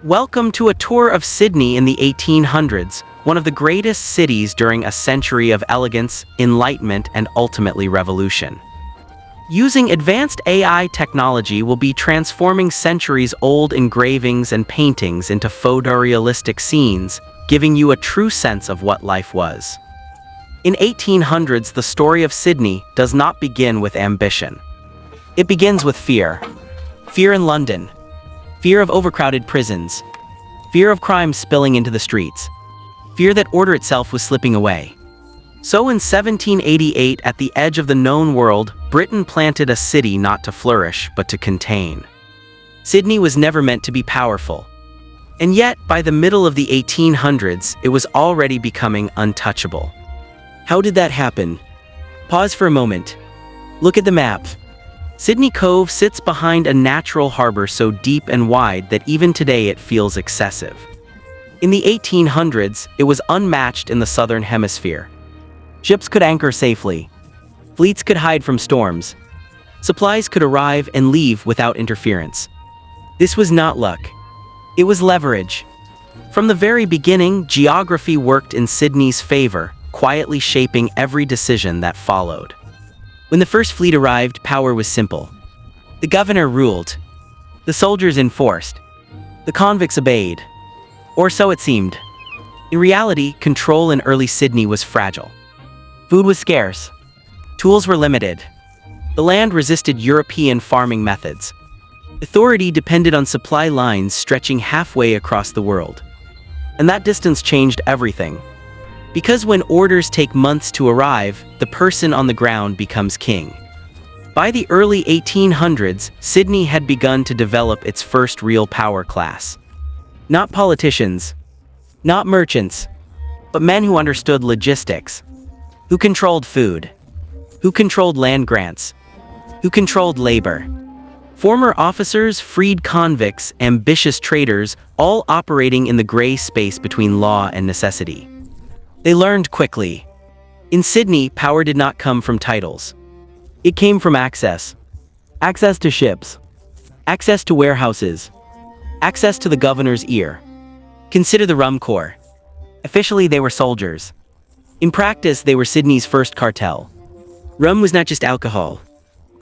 Welcome to a tour of Sydney in the 1800s, one of the greatest cities during a century of elegance, enlightenment, and ultimately revolution. Using advanced AI technology will be transforming centuries-old engravings and paintings into photorealistic scenes, giving you a true sense of what life was. In 1800s, the story of Sydney does not begin with ambition. It begins with fear. Fear in London. Fear of overcrowded prisons. Fear of crime spilling into the streets. Fear that order itself was slipping away. So in 1788, at the edge of the known world, Britain planted a city not to flourish, but to contain. Sydney was never meant to be powerful. And yet, by the middle of the 1800s, it was already becoming untouchable. How did that happen? Pause for a moment. Look at the map. Sydney Cove sits behind a natural harbor so deep and wide that even today it feels excessive. In the 1800s, it was unmatched in the southern hemisphere. Ships could anchor safely. Fleets could hide from storms. Supplies could arrive and leave without interference. This was not luck. It was leverage. From the very beginning, geography worked in Sydney's favor, quietly shaping every decision that followed. When the first fleet arrived, power was simple. The governor ruled. The soldiers enforced. The convicts obeyed. Or so it seemed. In reality, control in early Sydney was fragile. Food was scarce. Tools were limited. The land resisted European farming methods. Authority depended on supply lines stretching halfway across the world. And that distance changed everything. Because when orders take months to arrive, the person on the ground becomes king. By the early 1800s, Sydney had begun to develop its first real power class. Not politicians, not merchants, but men who understood logistics, who controlled food, who controlled land grants, who controlled labor. Former officers, freed convicts, ambitious traders, all operating in the gray space between law and necessity. They learned quickly. In Sydney, power did not come from titles. It came from access. Access to ships. Access to warehouses. Access to the governor's ear. Consider the Rum Corps. Officially, they were soldiers. In practice, they were Sydney's first cartel. Rum was not just alcohol.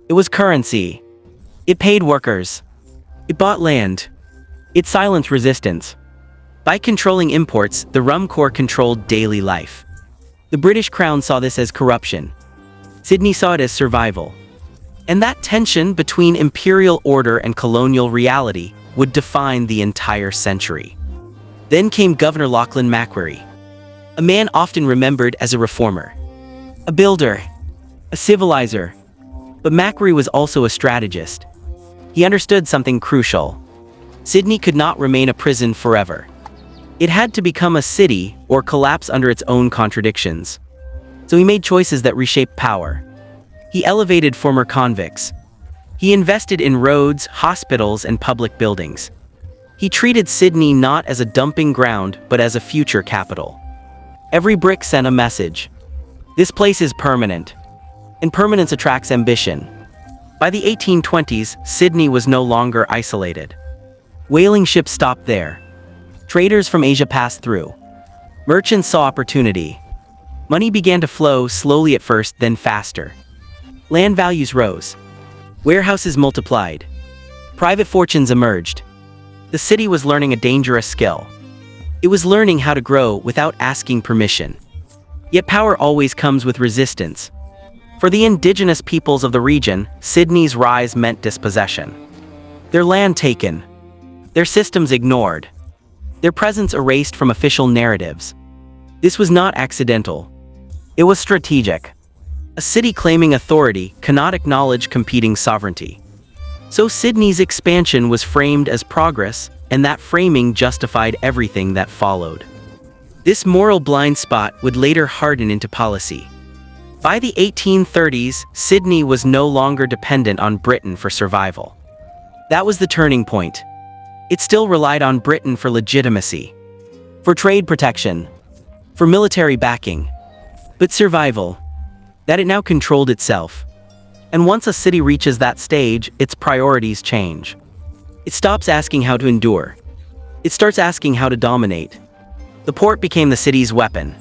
It was currency. It paid workers. It bought land. It silenced resistance. By controlling imports, the Rum Corps controlled daily life. The British Crown saw this as corruption. Sydney saw it as survival. And that tension between imperial order and colonial reality would define the entire century. Then came Governor Lachlan Macquarie, a man often remembered as a reformer, a builder, a civilizer. But Macquarie was also a strategist. He understood something crucial. Sydney could not remain a prison forever. It had to become a city or collapse under its own contradictions. So he made choices that reshaped power. He elevated former convicts. He invested in roads, hospitals, and public buildings. He treated Sydney not as a dumping ground, but as a future capital. Every brick sent a message. This place is permanent. And permanence attracts ambition. By the 1820s, Sydney was no longer isolated. Whaling ships stopped there. Traders from Asia passed through. Merchants saw opportunity. Money began to flow slowly at first, then faster. Land values rose. Warehouses multiplied. Private fortunes emerged. The city was learning a dangerous skill. It was learning how to grow without asking permission. Yet power always comes with resistance. For the indigenous peoples of the region, Sydney's rise meant dispossession. Their land taken. Their systems ignored. Their presence erased from official narratives. This was not accidental. It was strategic. A city claiming authority cannot acknowledge competing sovereignty. So Sydney's expansion was framed as progress, and that framing justified everything that followed. This moral blind spot would later harden into policy. By the 1830s, Sydney was no longer dependent on Britain for survival. That was the turning point. It still relied on Britain for legitimacy, for trade protection, for military backing. But survival, that it now controlled itself. And once a city reaches that stage, its priorities change. It stops asking how to endure. It starts asking how to dominate. The port became the city's weapon.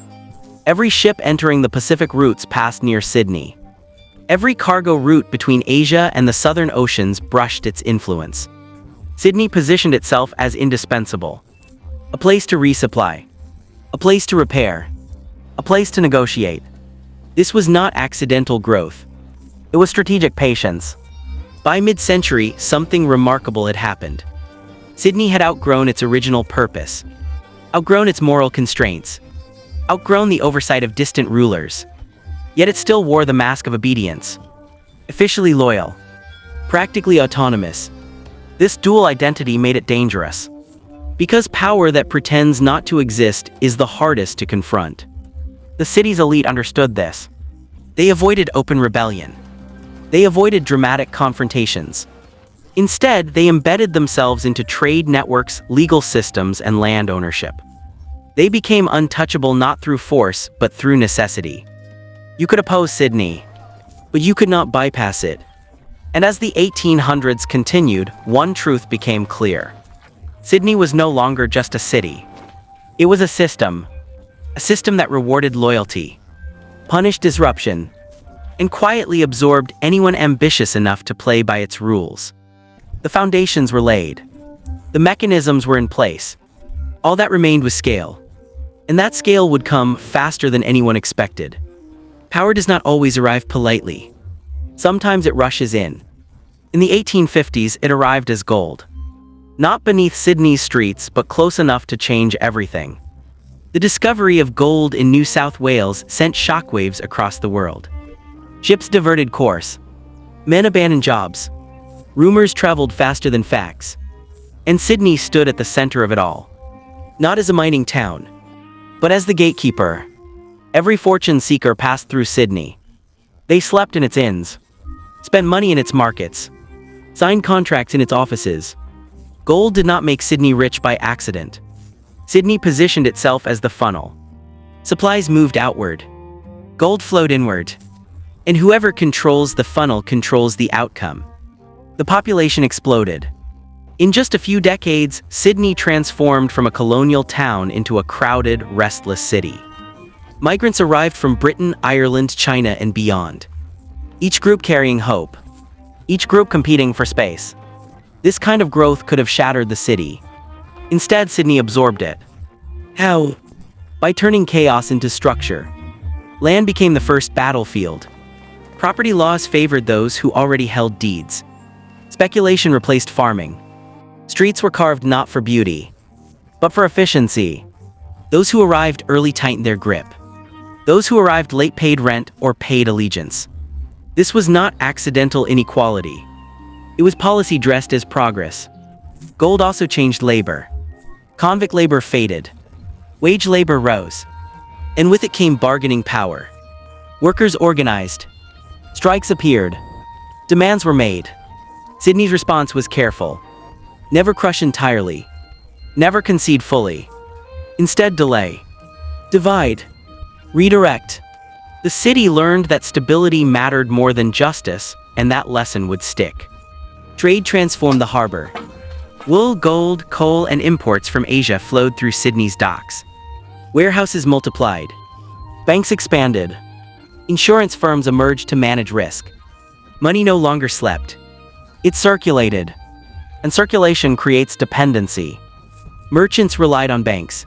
Every ship entering the Pacific routes passed near Sydney. Every cargo route between Asia and the Southern Oceans brushed its influence. Sydney positioned itself as indispensable. A place to resupply. A place to repair. A place to negotiate. This was not accidental growth. It was strategic patience. By mid-century, something remarkable had happened. Sydney had outgrown its original purpose. Outgrown its moral constraints. Outgrown the oversight of distant rulers. Yet it still wore the mask of obedience. Officially loyal. Practically autonomous. This dual identity made it dangerous. Because power that pretends not to exist is the hardest to confront. The city's elite understood this. They avoided open rebellion. They avoided dramatic confrontations. Instead, they embedded themselves into trade networks, legal systems, and land ownership. They became untouchable not through force, but through necessity. You could oppose Sydney, but you could not bypass it. And as the 1800s continued, one truth became clear. Sydney was no longer just a city. It was a system that rewarded loyalty, punished disruption, and quietly absorbed anyone ambitious enough to play by its rules. The foundations were laid. The mechanisms were in place. All that remained was scale. And that scale would come faster than anyone expected. Power does not always arrive politely. Sometimes it rushes in. In the 1850s, it arrived as gold. Not beneath Sydney's streets, but close enough to change everything. The discovery of gold in New South Wales sent shockwaves across the world. Ships diverted course. Men abandoned jobs. Rumors traveled faster than facts. And Sydney stood at the center of it all. Not as a mining town, but as the gatekeeper. Every fortune seeker passed through Sydney. They slept in its inns, spent money in its markets, signed contracts in its offices. Gold did not make Sydney rich by accident. Sydney positioned itself as the funnel. Supplies moved outward. Gold flowed inward. And whoever controls the funnel controls the outcome. The population exploded. In just a few decades, Sydney transformed from a colonial town into a crowded, restless city. Migrants arrived from Britain, Ireland, China, and beyond. Each group carrying hope. Each group competing for space. This kind of growth could have shattered the city. Instead, Sydney absorbed it. How? By turning chaos into structure. Land became the first battlefield. Property laws favored those who already held deeds. Speculation replaced farming. Streets were carved not for beauty, but for efficiency. Those who arrived early tightened their grip. Those who arrived late paid rent or paid allegiance. This was not accidental inequality. It was policy dressed as progress. Gold also changed labor. Convict labor faded. Wage labor rose. And with it came bargaining power. Workers organized. Strikes appeared. Demands were made. Sydney's response was careful. Never crush entirely. Never concede fully. Instead, delay. Divide. Redirect. The city learned that stability mattered more than justice, and that lesson would stick. Trade transformed the harbor. Wool, gold, coal, and imports from Asia flowed through Sydney's docks. Warehouses multiplied. Banks expanded. Insurance firms emerged to manage risk. Money no longer slept. It circulated. And circulation creates dependency. Merchants relied on banks.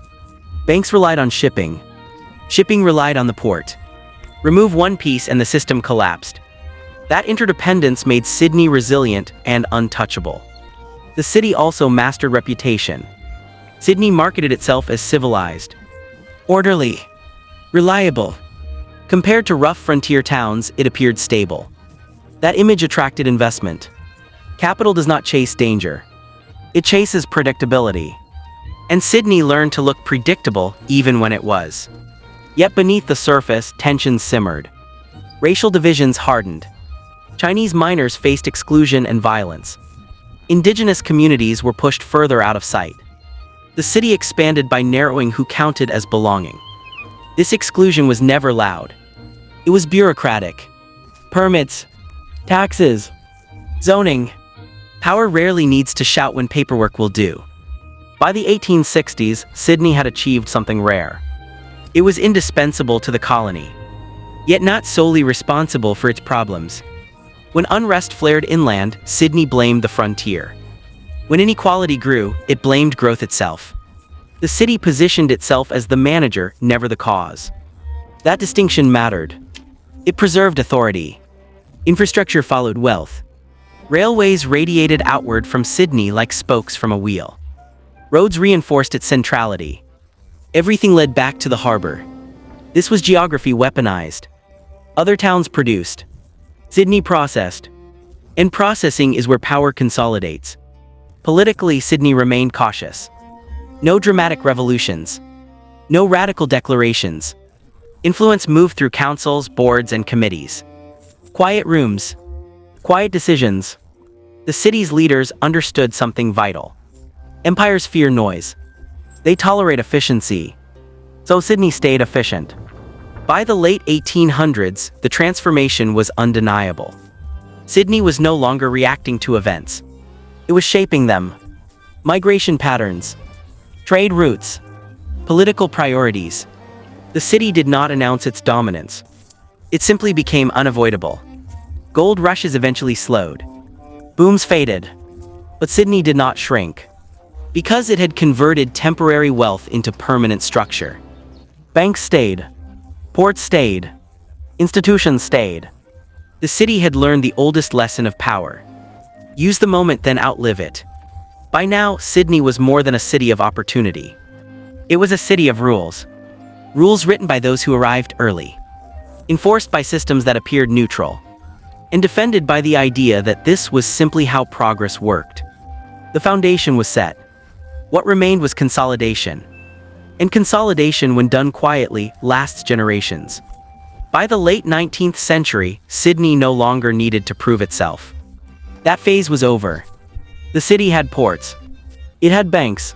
Banks relied on shipping. Shipping relied on the port. Remove one piece and the system collapsed. That interdependence made Sydney resilient and untouchable. The city also mastered reputation. Sydney marketed itself as civilized, orderly, reliable. Compared to rough frontier towns, it appeared stable. That image attracted investment. Capital does not chase danger. It chases predictability. And Sydney learned to look predictable even when it was. Yet beneath the surface, tensions simmered. Racial divisions hardened. Chinese miners faced exclusion and violence. Indigenous communities were pushed further out of sight. The city expanded by narrowing who counted as belonging. This exclusion was never loud. It was bureaucratic. Permits, taxes, zoning. Power rarely needs to shout when paperwork will do. By the 1860s, Sydney had achieved something rare. It was indispensable to the colony, yet not solely responsible for its problems. When unrest flared inland, Sydney blamed the frontier. When inequality grew, it blamed growth itself. The city positioned itself as the manager, never the cause. That distinction mattered. It preserved authority. Infrastructure followed wealth. Railways radiated outward from Sydney like spokes from a wheel. Roads reinforced its centrality. Everything led back to the harbour. This was geography weaponized. Other towns produced. Sydney processed. And processing is where power consolidates. Politically, Sydney remained cautious. No dramatic revolutions. No radical declarations. Influence moved through councils, boards, and committees. Quiet rooms. Quiet decisions. The city's leaders understood something vital. Empires fear noise. They tolerate efficiency. So Sydney stayed efficient. By the late 1800s, the transformation was undeniable. Sydney was no longer reacting to events. It was shaping them. Migration patterns. Trade routes. Political priorities. The city did not announce its dominance. It simply became unavoidable. Gold rushes eventually slowed. Booms faded. But Sydney did not shrink. Because it had converted temporary wealth into permanent structure. Banks stayed. Ports stayed. Institutions stayed. The city had learned the oldest lesson of power. Use the moment, then outlive it. By now, Sydney was more than a city of opportunity. It was a city of rules. Rules written by those who arrived early. Enforced by systems that appeared neutral. And defended by the idea that this was simply how progress worked. The foundation was set. What remained was consolidation. And consolidation, when done quietly, lasts generations. By the late 19th century, Sydney no longer needed to prove itself. That phase was over. The city had ports. It had banks.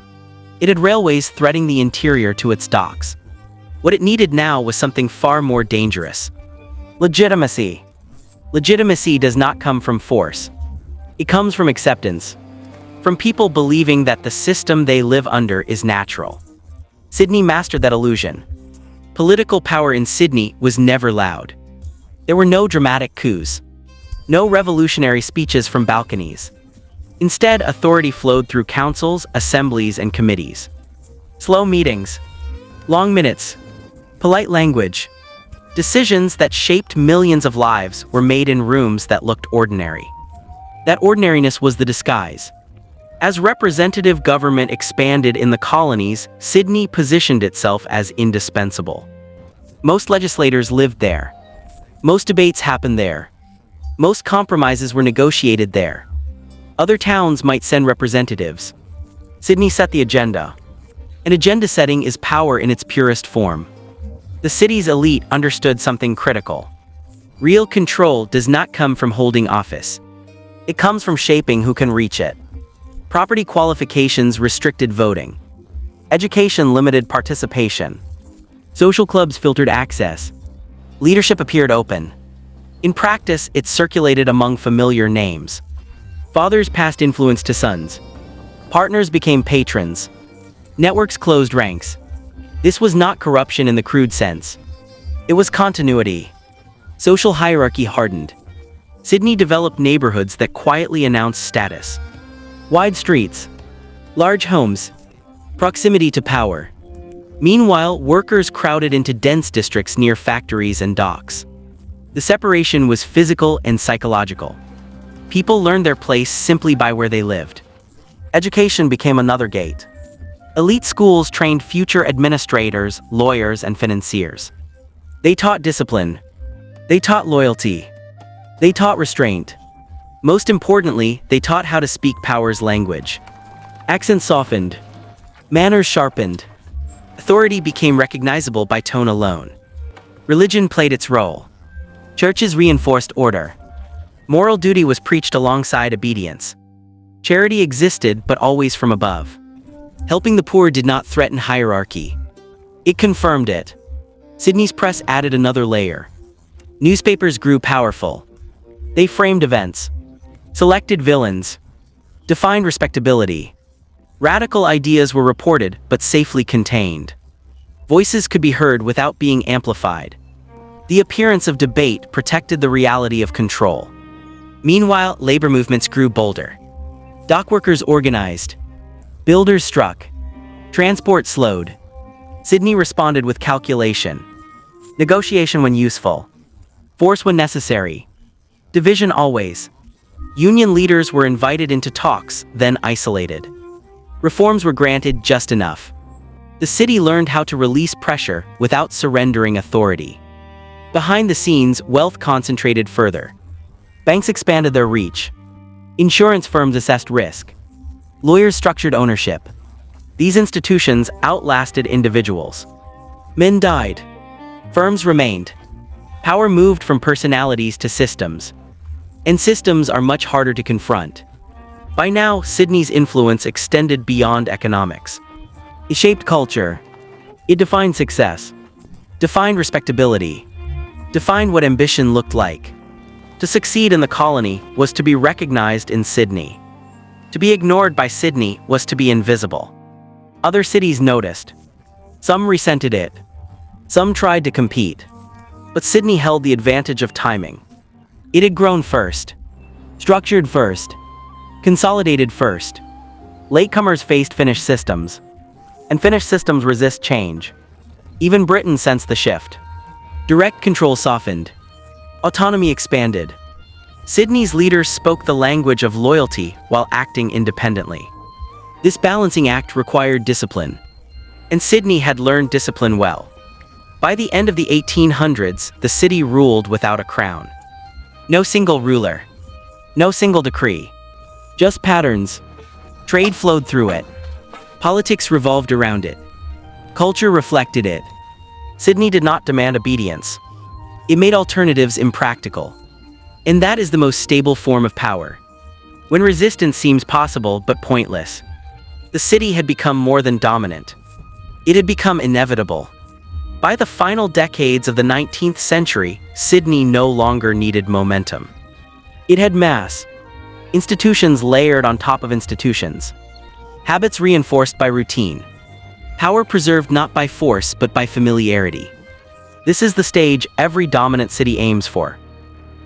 It had railways threading the interior to its docks. What it needed now was something far more dangerous. Legitimacy. Legitimacy does not come from force. It comes from acceptance. From people believing that the system they live under is natural. Sydney mastered that illusion. Political power in Sydney was never loud. There were no dramatic coups. No revolutionary speeches from balconies. Instead, authority flowed through councils, assemblies, and committees. Slow meetings. Long minutes. Polite language. Decisions that shaped millions of lives were made in rooms that looked ordinary. That ordinariness was the disguise. As representative government expanded in the colonies, Sydney positioned itself as indispensable. Most legislators lived there. Most debates happened there. Most compromises were negotiated there. Other towns might send representatives. Sydney set the agenda. And agenda setting is power in its purest form. The city's elite understood something critical. Real control does not come from holding office. It comes from shaping who can reach it. Property qualifications restricted voting. Education limited participation. Social clubs filtered access. Leadership appeared open. In practice, it circulated among familiar names. Fathers passed influence to sons. Partners became patrons. Networks closed ranks. This was not corruption in the crude sense. It was continuity. Social hierarchy hardened. Sydney developed neighborhoods that quietly announced status. Wide streets. Large homes. Proximity to power. Meanwhile, workers crowded into dense districts near factories and docks. The separation was physical and psychological. People learned their place simply by where they lived. Education became another gate. Elite schools trained future administrators, lawyers, and financiers. They taught discipline. They taught loyalty. They taught restraint. Most importantly, they taught how to speak power's language. Accents softened. Manners sharpened. Authority became recognizable by tone alone. Religion played its role. Churches reinforced order. Moral duty was preached alongside obedience. Charity existed, but always from above. Helping the poor did not threaten hierarchy. It confirmed it. Sydney's press added another layer. Newspapers grew powerful. They framed events. Selected villains. Defined respectability. Radical ideas were reported but safely contained. Voices could be heard without being amplified. The appearance of debate protected the reality of control. Meanwhile, labor movements grew bolder. Dockworkers organized. Builders struck. Transport slowed. Sydney responded with calculation. Negotiation when useful. Force when necessary. Division always. Union leaders were invited into talks, then isolated. Reforms were granted just enough. The city learned how to release pressure without surrendering authority. Behind the scenes, wealth concentrated further. Banks expanded their reach. Insurance firms assessed risk. Lawyers structured ownership. These institutions outlasted individuals. Men died. Firms remained. Power moved from personalities to systems. And systems are much harder to confront. By now, Sydney's influence extended beyond economics. It shaped culture. It defined success. Defined respectability. Defined what ambition looked like. To succeed in the colony was to be recognized in Sydney. To be ignored by Sydney was to be invisible. Other cities noticed. Some resented it. Some tried to compete. But Sydney held the advantage of timing. It had grown first. Structured first. Consolidated first. Latecomers faced finished systems. And finished systems resist change. Even Britain sensed the shift. Direct control softened. Autonomy expanded. Sydney's leaders spoke the language of loyalty while acting independently. This balancing act required discipline. And Sydney had learned discipline well. By the end of the 1800s, the city ruled without a crown. No single ruler. No single decree. Just patterns. Trade flowed through it. Politics revolved around it. Culture reflected it. Sydney did not demand obedience. It made alternatives impractical. And that is the most stable form of power. When resistance seems possible but pointless. The city had become more than dominant. It had become inevitable. By the final decades of the 19th century, Sydney no longer needed momentum. It had mass. Institutions layered on top of institutions. Habits reinforced by routine. Power preserved not by force but by familiarity. This is the stage every dominant city aims for.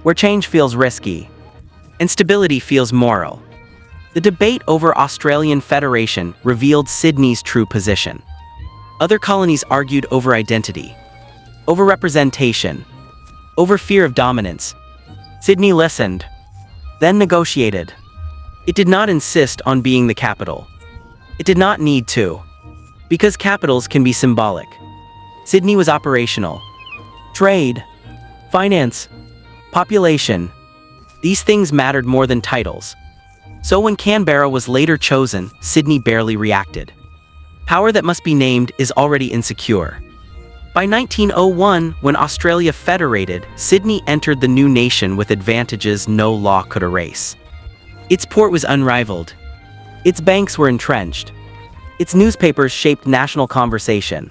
Where change feels risky. And stability feels moral. The debate over Australian Federation revealed Sydney's true position. Other colonies argued over identity, over representation, over fear of dominance. Sydney listened, then negotiated. It did not insist on being the capital. It did not need to. Because capitals can be symbolic. Sydney was operational. Trade, finance, population. These things mattered more than titles. So when Canberra was later chosen, Sydney barely reacted. Power that must be named is already insecure. By 1901, when Australia federated, Sydney entered the new nation with advantages no law could erase. Its port was unrivaled. Its banks were entrenched. Its newspapers shaped national conversation.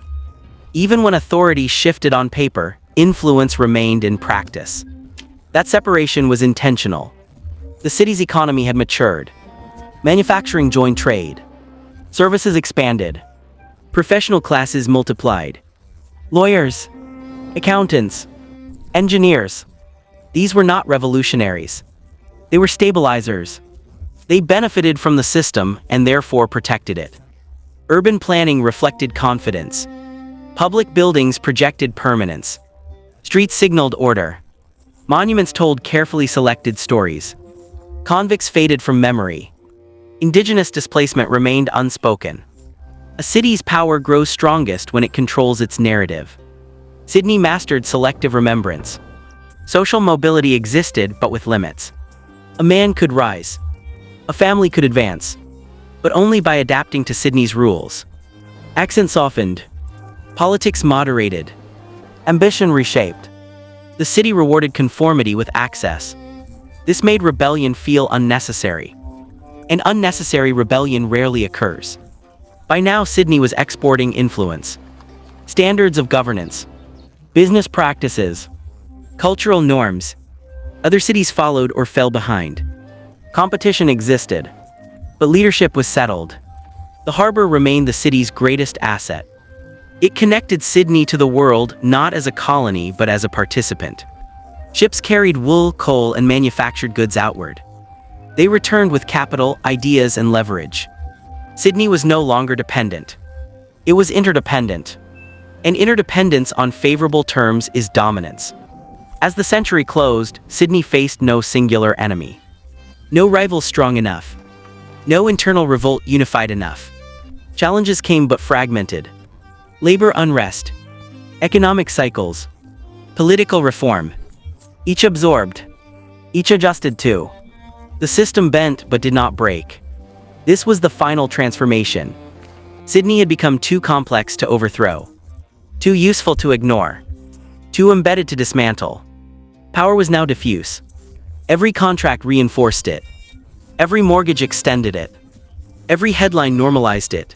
Even when authority shifted on paper, influence remained in practice. That separation was intentional. The city's economy had matured. Manufacturing joined trade. Services expanded. Professional classes multiplied. Lawyers, accountants, engineers. These were not revolutionaries. They were stabilizers. They benefited from the system and therefore protected it. Urban planning reflected confidence. Public buildings projected permanence. Streets signaled order. Monuments told carefully selected stories. Convicts faded from memory. Indigenous displacement remained unspoken. A city's power grows strongest when it controls its narrative. Sydney mastered selective remembrance. Social mobility existed, but with limits. A man could rise. A family could advance. But only by adapting to Sydney's rules. Accent softened. Politics moderated. Ambition reshaped. The city rewarded conformity with access. This made rebellion feel unnecessary. And unnecessary rebellion rarely occurs. By now, Sydney was exporting influence. Standards of governance. Business practices. Cultural norms. Other cities followed or fell behind. Competition existed. But leadership was settled. The harbor remained the city's greatest asset. It connected Sydney to the world not as a colony but as a participant. Ships carried wool, coal, and manufactured goods outward. They returned with capital, ideas, and leverage. Sydney was no longer dependent. It was interdependent. And interdependence on favorable terms is dominance. As the century closed, Sydney faced no singular enemy. No rival strong enough. No internal revolt unified enough. Challenges came but fragmented. Labor unrest. Economic cycles. Political reform. Each absorbed. Each adjusted too. The system bent but did not break. This was the final transformation. Sydney had become too complex to overthrow. Too useful to ignore. Too embedded to dismantle. Power was now diffuse. Every contract reinforced it. Every mortgage extended it. Every headline normalized it.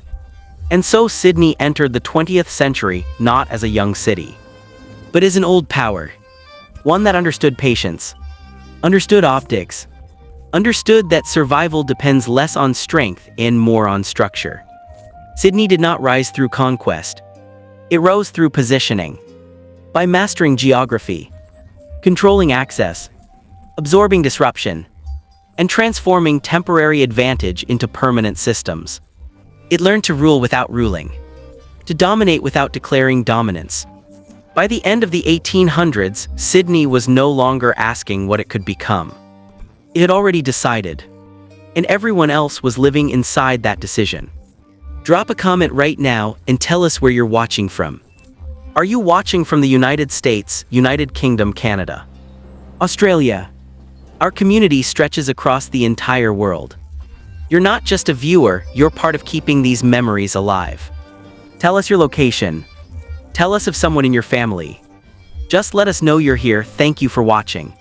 And so Sydney entered the 20th century not as a young city, but as an old power. One that understood patience, understood optics, understood that survival depends less on strength and more on structure. Sydney did not rise through conquest. It rose through positioning. By mastering geography, controlling access, absorbing disruption, and transforming temporary advantage into permanent systems. It learned to rule without ruling, to dominate without declaring dominance. By the end of the 1800s, Sydney was no longer asking what it could become. It had already decided, and everyone else was living inside that decision. Drop a comment right now and tell us where you're watching from. Are you watching from the United States, United Kingdom, Canada, Australia? Our community stretches across the entire world. You're not just a viewer, you're part of keeping these memories alive. Tell us your location. Tell us of someone in your family. Just let us know you're here. Thank you for watching.